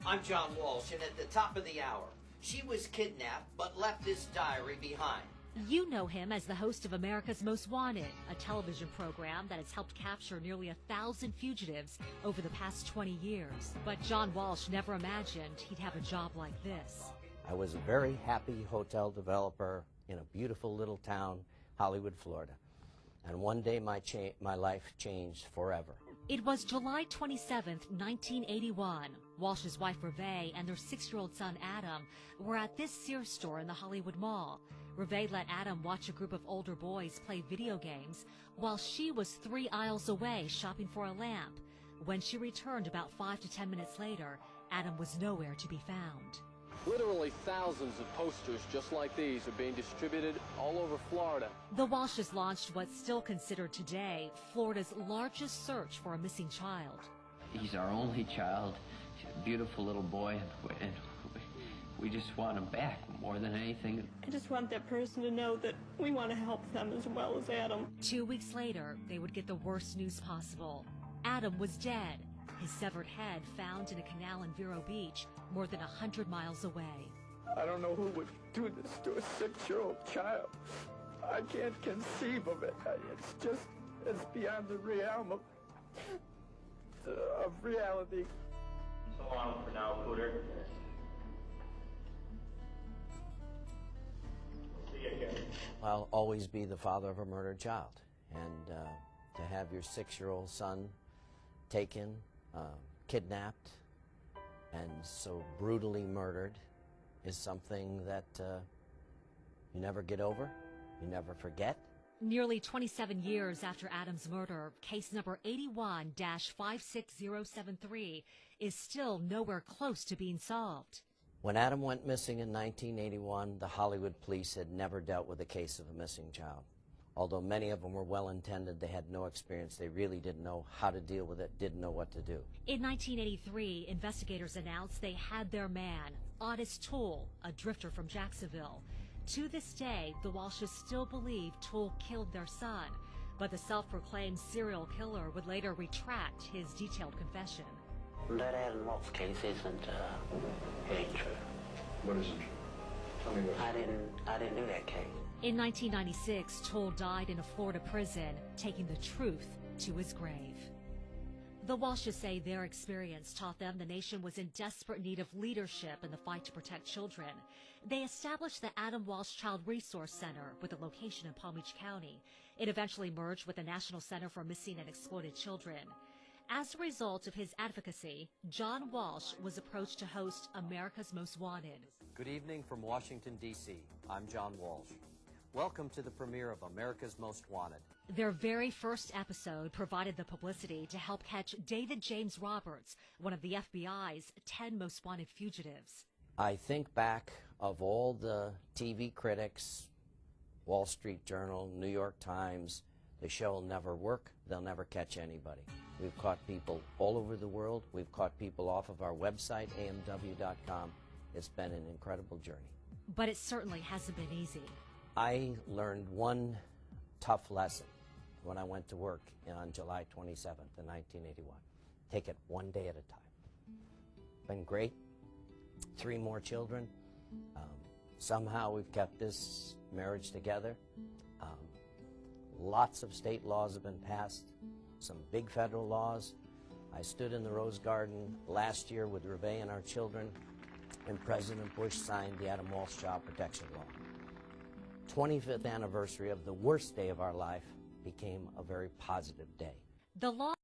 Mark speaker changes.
Speaker 1: I'm John Walsh, and at the top of the hour, she was kidnapped but left this diary behind.
Speaker 2: You know him as the host of America's Most Wanted, a television program that has helped capture nearly 1,000 fugitives over the past 20 years. But John Walsh never imagined he'd have a job like this.
Speaker 3: I was a very happy hotel developer in a beautiful little town, Hollywood, Florida. And one day my life changed forever.
Speaker 2: It was July 27th, 1981. Walsh's wife, Reve, and their 6-year-old son, Adam, were at this Sears store in the Hollywood Mall. Reve let Adam watch a group of older boys play video games while she was 3 aisles away shopping for a lamp. When she returned about 5 to 10 minutes later, Adam was nowhere to be found.
Speaker 4: Literally thousands of posters just like these are being distributed all over Florida.
Speaker 2: The Walshes launched what's still considered today Florida's largest search for a missing child.
Speaker 5: He's our only child. He's a beautiful little boy, and we just want him back more than anything.
Speaker 6: I just want that person to know that we want to help them as well as Adam.
Speaker 2: 2 weeks later, they would get the worst news possible. Adam was dead. His severed head found in a canal in Vero Beach, more than 100 miles away.
Speaker 7: I don't know who would do this to a 6-year-old child. I can't conceive of it. It's beyond the realm of reality.
Speaker 8: So long for now, Pooter. See you again.
Speaker 3: I'll always be the father of a murdered child. And to have your 6-year-old son taken, kidnapped, and so brutally murdered is something that you never get over, you never forget.
Speaker 2: Nearly 27 years after Adam's murder, case number 81-56073 is still nowhere close to being solved.
Speaker 3: When Adam went missing in 1981, the Hollywood police had never dealt with a case of a missing child. Although many of them were well-intended, they had no experience. They really didn't know how to deal with it, didn't know what to do.
Speaker 2: In 1983, investigators announced they had their man, Otis Toole, a drifter from Jacksonville. To this day, the Walshes still believe Toole killed their son, but the self-proclaimed serial killer would later retract his detailed confession.
Speaker 9: That Adam Walsh case isn't true.
Speaker 10: What isn't true? Tell me what.
Speaker 9: I didn't do that case.
Speaker 2: In 1996, Toole died in a Florida prison, taking the truth to his grave. The Walshes say their experience taught them the nation was in desperate need of leadership in the fight to protect children. They established the Adam Walsh Child Resource Center with a location in Palm Beach County. It eventually merged with the National Center for Missing and Exploited Children. As a result of his advocacy, John Walsh was approached to host America's Most Wanted.
Speaker 3: Good evening from Washington, D.C. I'm John Walsh. Welcome to the premiere of America's Most Wanted.
Speaker 2: Their very first episode provided the publicity to help catch David James Roberts, one of the FBI's 10 most wanted fugitives.
Speaker 3: I think back of all the TV critics, Wall Street Journal, New York Times, the show will never work, they'll never catch anybody. We've caught people all over the world. We've caught people off of our website, amw.com. It's been an incredible journey.
Speaker 2: But it certainly hasn't been easy.
Speaker 3: I learned one tough lesson when I went to work on July 27th, 1981. Take it one day at a time. Been great. 3 more children. Somehow we've kept this marriage together. Lots of state laws have been passed, some big federal laws. I stood in the Rose Garden last year with Reve and our children, and President Bush signed the Adam Walsh Child Protection Law. 25th anniversary of the worst day of our life became a very positive day.
Speaker 2: The law